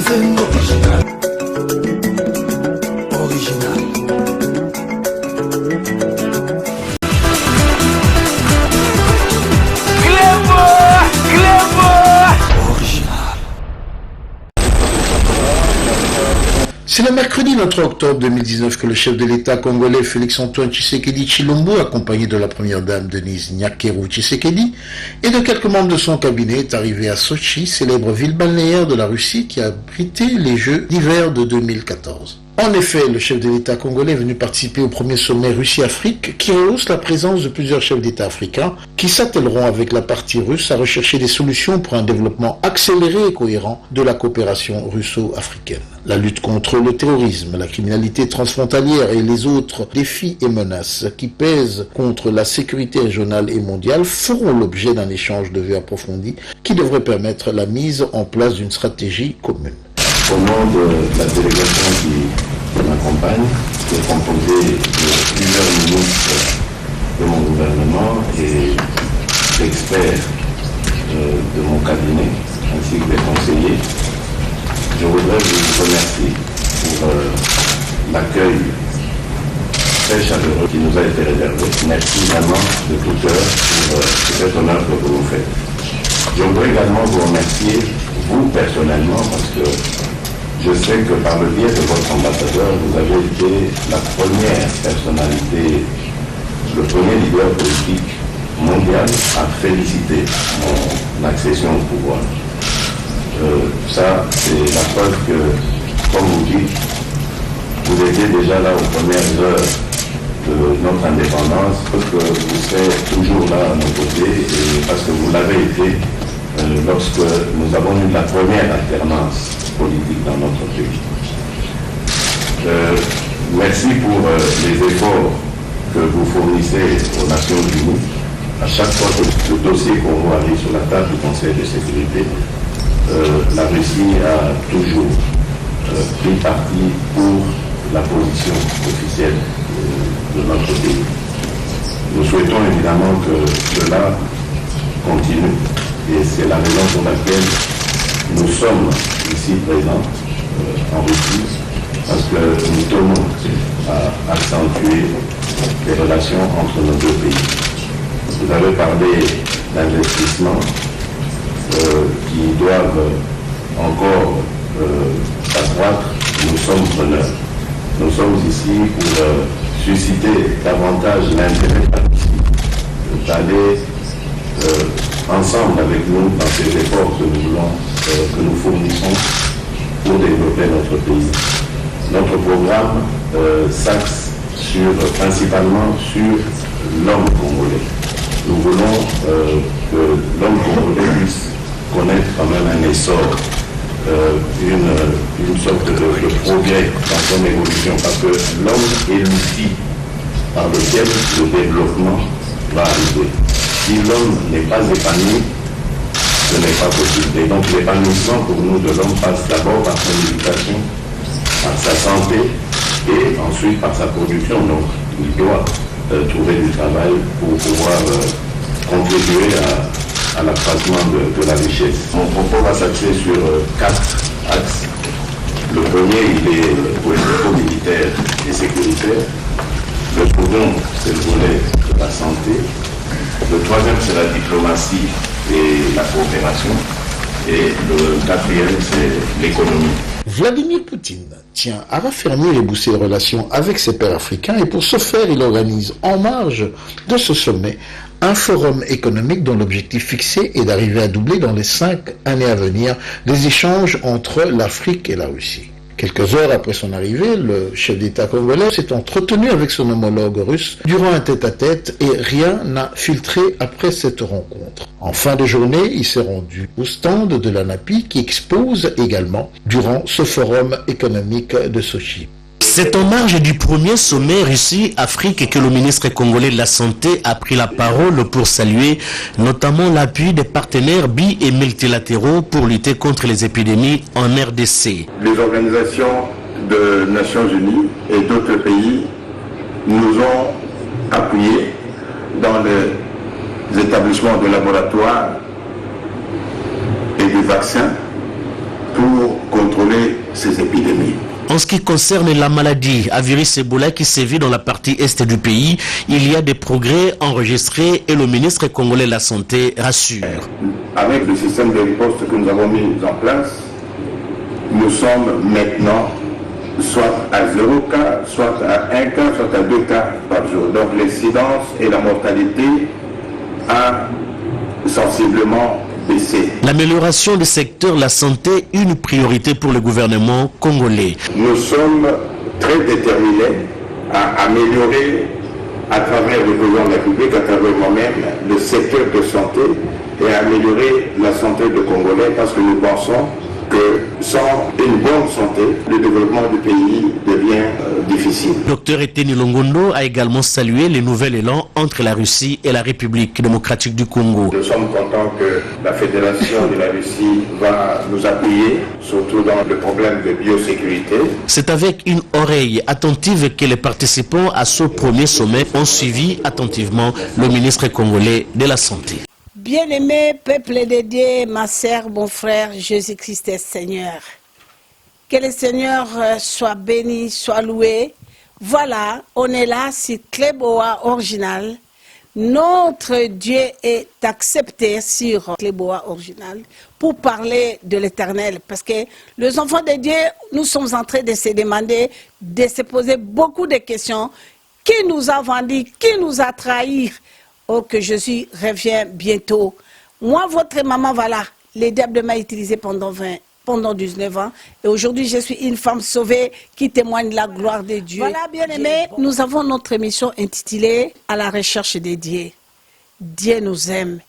something original. Original. C'est le mercredi 23 octobre 2019 que le chef de l'État congolais Félix-Antoine Tshisekedi Tshilombo, accompagné de la première dame Denise Nyakeru Tshisekedi et de quelques membres de son cabinet, est arrivé à Sochi, célèbre ville balnéaire de la Russie qui a abrité les Jeux d'hiver de 2014. En effet, le chef de l'État congolais est venu participer au premier sommet Russie-Afrique qui rehausse la présence de plusieurs chefs d'État africains qui s'attelleront avec la partie russe à rechercher des solutions pour un développement accéléré et cohérent de la coopération russo-africaine. La lutte contre le terrorisme, la criminalité transfrontalière et les autres défis et menaces qui pèsent contre la sécurité régionale et mondiale feront l'objet d'un échange de vues approfondi qui devrait permettre la mise en place d'une stratégie commune. Au nom de la délégation qui m'accompagne, qui est composée de plusieurs ministres de mon gouvernement et d'experts de mon cabinet, ainsi que des conseillers, je voudrais vous remercier pour l'accueil très chaleureux qui nous a été réservé. Merci vraiment de tout cœur pour cet honneur que vous nous faites. Je voudrais également vous remercier, vous personnellement, parce que je sais que par le biais de votre ambassadeur, vous avez été la première personnalité, le premier leader politique mondial à féliciter mon accession au pouvoir. Ça, c'est la preuve que, comme vous dites, vous étiez déjà là aux premières heures de notre indépendance, parce que vous serez toujours là à nos côtés, et parce que vous l'avez été lorsque nous avons eu la première alternance politique dans notre pays. Merci pour les efforts que vous fournissez aux Nations Unies. À chaque fois que le dossier Congo arrive sur la table du Conseil de sécurité, la Russie a toujours pris parti pour la position officielle de notre pays. Nous souhaitons évidemment que cela continue et c'est la raison pour laquelle nous sommes ici présents en Russie, parce que nous tenons à accentuer les relations entre nos deux pays. Vous avez parlé d'investissements qui doivent encore s'accroître. Nous sommes preneurs. Nous sommes ici pour susciter davantage l'intérêt de la Russie, d'aller ensemble avec nous dans ces efforts que nous voulons, que nous fournissons pour développer notre pays. Notre programme s'axe principalement sur l'homme congolais. Nous voulons que l'homme congolais puisse connaître quand même un essor, une sorte de progrès dans son évolution, parce que l'homme est l'outil par lequel le développement va arriver. Si l'homme n'est pas épanoui, ce n'est pas possible. Et donc l'épanouissement pour nous de l'homme passe d'abord par son éducation, par sa santé et ensuite par sa production. Donc il doit trouver du travail pour pouvoir contribuer à l'accroissement de la richesse. Mon propos va s'axer sur 4 axes. Le premier, il est politico-militaire et sécuritaire. Le second, c'est le volet de la santé. Le troisième, c'est la diplomatie et la coopération. Et le quatrième, c'est l'économie. Vladimir Poutine tient à raffermir et booster les relations avec ses pairs africains et pour ce faire, il organise en marge de ce sommet un forum économique dont l'objectif fixé est d'arriver à doubler dans les 5 années à venir les échanges entre l'Afrique et la Russie. Quelques heures après son arrivée, le chef d'État congolais s'est entretenu avec son homologue russe durant un tête-à-tête et rien n'a filtré après cette rencontre. En fin de journée, il s'est rendu au stand de l'ANAPI qui expose également durant ce forum économique de Sochi. C'est en marge du premier sommet Russie-Afrique que le ministre congolais de la Santé a pris la parole pour saluer notamment l'appui des partenaires bi- et multilatéraux pour lutter contre les épidémies en RDC. Les organisations des Nations Unies et d'autres pays nous ont appuyés dans les établissements de laboratoires et des vaccins pour contrôler ces épidémies. En ce qui concerne la maladie à virus Ebola qui sévit dans la partie est du pays, il y a des progrès enregistrés et le ministre congolais de la Santé rassure. Avec le système de riposte que nous avons mis en place, nous sommes maintenant soit à 0 cas, soit à 1 cas, soit à 2 cas par jour. Donc l'incidence et la mortalité a sensiblement baissé. L'amélioration du secteur de la santé, une priorité pour le gouvernement congolais. Nous sommes très déterminés à améliorer à travers le président de la République, à travers moi-même, le secteur de santé et à améliorer la santé des Congolais parce que nous pensons que sans une bonne santé, le développement du pays devient difficile. Dr Eteni Longondo a également salué les nouvel élan entre la Russie et la République démocratique du Congo. Nous sommes contents que la Fédération de la Russie va nous appuyer, surtout dans le problème de biosécurité. C'est avec une oreille attentive que les participants à ce premier sommet ont suivi attentivement le ministre congolais de la Santé. Bien-aimé peuple de Dieu, ma sœur, mon frère, Jésus-Christ est Seigneur. Que le Seigneur soit béni, soit loué. Voilà, on est là, c'est Cléboa original. Notre Dieu est accepté sur Cléboa original pour parler de l'Éternel. Parce que les enfants de Dieu, nous sommes en train de se demander, de se poser beaucoup de questions. Qui nous a vendus? Qui nous a trahis? Oh, que Jésus revient bientôt. Moi, votre maman, voilà, les diables m'a utilisé pendant 19 ans. Et aujourd'hui, je suis une femme sauvée qui témoigne de la gloire de Dieu. Voilà, bien-aimés, nous avons notre émission intitulée « À la recherche de Dieu ». Dieu nous aime.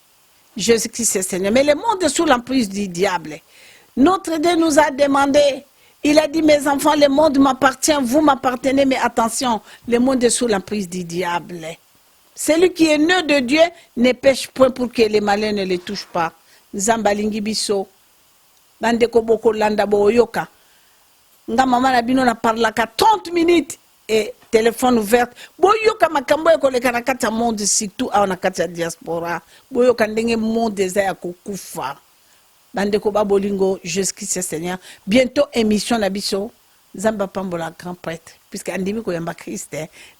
Jésus-Christ est Seigneur. Mais le monde est sous l'emprise du diable. Notre Dieu nous a demandé, il a dit, mes enfants, le monde m'appartient, vous m'appartenez, mais attention, le monde est sous l'emprise du diable. Celui qui est né de Dieu ne pêche point pour que les malins ne les touchent pas. Zambalingi biso. Bandeko boko landa boyoka. Nga mama na bino na parlaka 30 minutes et téléphone ouvert. Boyoka makambo ya koleka na kati ya monde surtout a na kati ya diaspora. Boyoka ndenge monde eza ya kokufa. Bandeko babolingo Jésus-Christ Seigneur. Bientôt émission na biso. Zamba pambola grand prêtre puisque andimi ko yamba Christ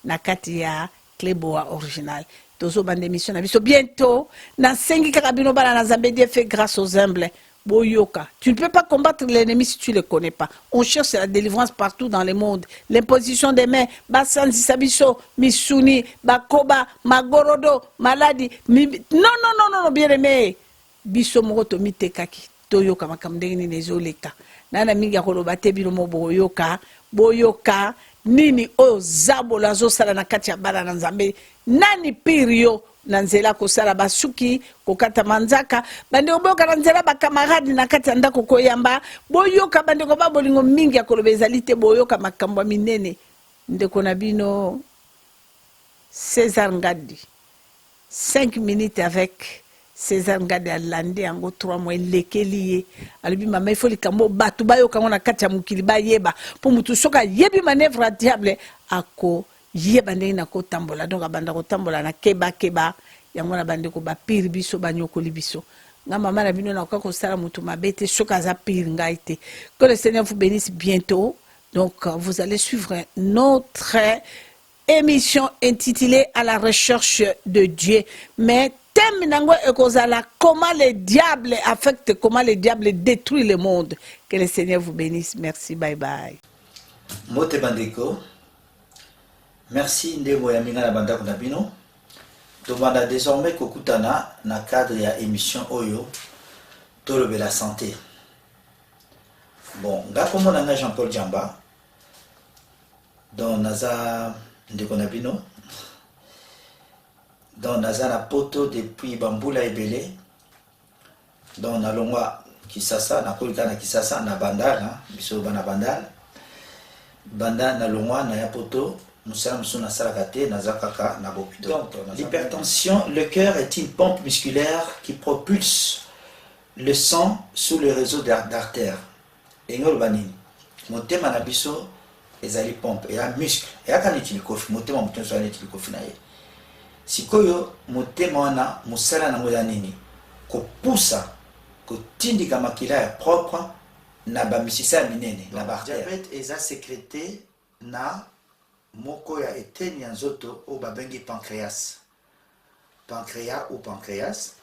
na kati ya Cléboa original. Tozo bande émission na biso bientôt na sengi karabino bala na Zambé Dieu fait grâce aux humbles. Boyoka, tu ne peux pas combattre l'ennemi si tu ne le connais pas. On cherche la délivrance partout dans le monde. L'imposition des mains, Basanzi Sabiso, Missouni, Bakoba, Magorodo, Maladi. Non, bien aimé. Biso Moroto Mitekaki, Toyoka Makamdeni Nezoleka. Nana Minga Kolobate Bilomo Boyoka, Boyoka. Nini o zabo la zo sala na kati ya bala na Nzambe nani pirio na nzela ko sala basuki ko kata manzaka bande oboka na nzela ba camarade na kati ya ndako ko yamba boyoka bande ko babolingo mingi ya kolobezalite boyoka makambo minene ndeko na bino César Ngadi 5 minutes avec César Ngadi alande yango 3 mois lekeliye alibi mama il faut likambo batu bayo kango na kati ya mukili ba yeba pour mutu soka yebi manœuvre diable ako yeba ndenge na ko tambola donc abanda ko tambola na keba yango na bande ko ba pire biso banyokoli biso nga mama na bino na ko sala mutu mabete soka za pire ngaite que le Seigneur vous bénisse bientôt. Donc vous allez suivre notre émission intitulée À la recherche de Dieu, mais thème nango ekozala comment le diable affecte, comment le diable détruit le monde. Que le Seigneur vous bénisse. Merci, bye bye. Mote bandeko. Merci ndebo ya minga na banda kuna bino. Tomanda désormais kokutana na cadre ya émission oyo tolobe la santé. Bon, nga komona nga Jean-Paul Djamba. Don naza ndeko na bino. Dans Nazana poto depuis Bambula Ebele, dans Nalongwa Kisasa, Nakolika na Kisasa, na Bandal, biso bana Bandal, Bandal Nalongwa na Yapoto, Moussala Moussona Salakate, Nazakaka, Nabopido. Donc, l'hypertension, le cœur est une pompe musculaire qui propulse le sang sous le réseau d'artères. Et nous, motema na biso, ezali pompe, et un muscle, et un canetili kofi, motema mouton soit netili kofi na ye. Sikoyo motema wana musala na moya nini ko poussa ko tindika makila ya propre na bamisisa minene na diabète eza sécrété na moko ya eteni ya nzoto oyo babengi pancréas ou pancréas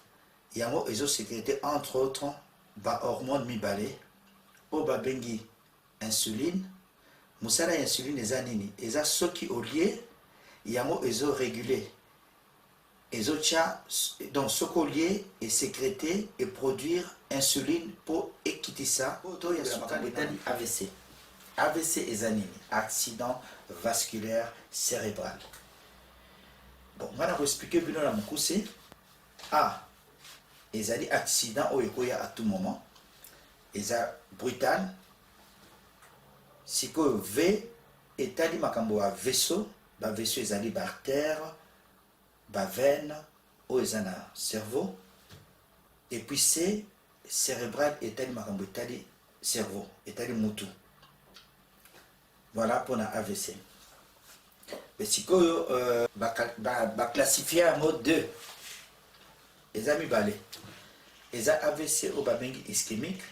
yango ezo sécrété entre autres bahormone mibale oyo babengi insuline. Mosala ya insuline eza nini? Eza soki olie yango ezo réguler ezo tia donc soki olie et sécréter et produire insuline pour ekitisa to ya sukali etali AVC. AVC eza nini? Accident vasculaire cérébral. Bon, on va expliquer bino na mokuse. Ezali accident oyo ekoya à tout moment. Eza brutal. Sikoyo V etali makambo ya vaisseau, ba vaisseau ezali ba artère, ba veine oyo eza na cerveau. Et puis C cérébral etali makambo etali cerveau, etali mutu. Voilà pour la AVC. Mais si vous classifiez en mode 2, les amis balés, les AVC au babengi ischémique,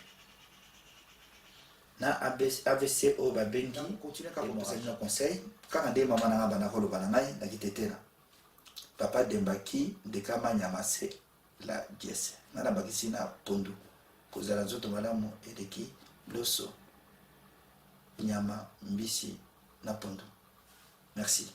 na AVC au babengi, continuez à vous donner un conseil. Quand on dit maman n'a pas de bananaï, n'a quitté là. Papa Dembaki, de Kama Nyamase, la dièse. N'a pas quitté na pondu. Cause à la zoto madame et de qui, l'osso. Nyama mbisi na pondo. Merci.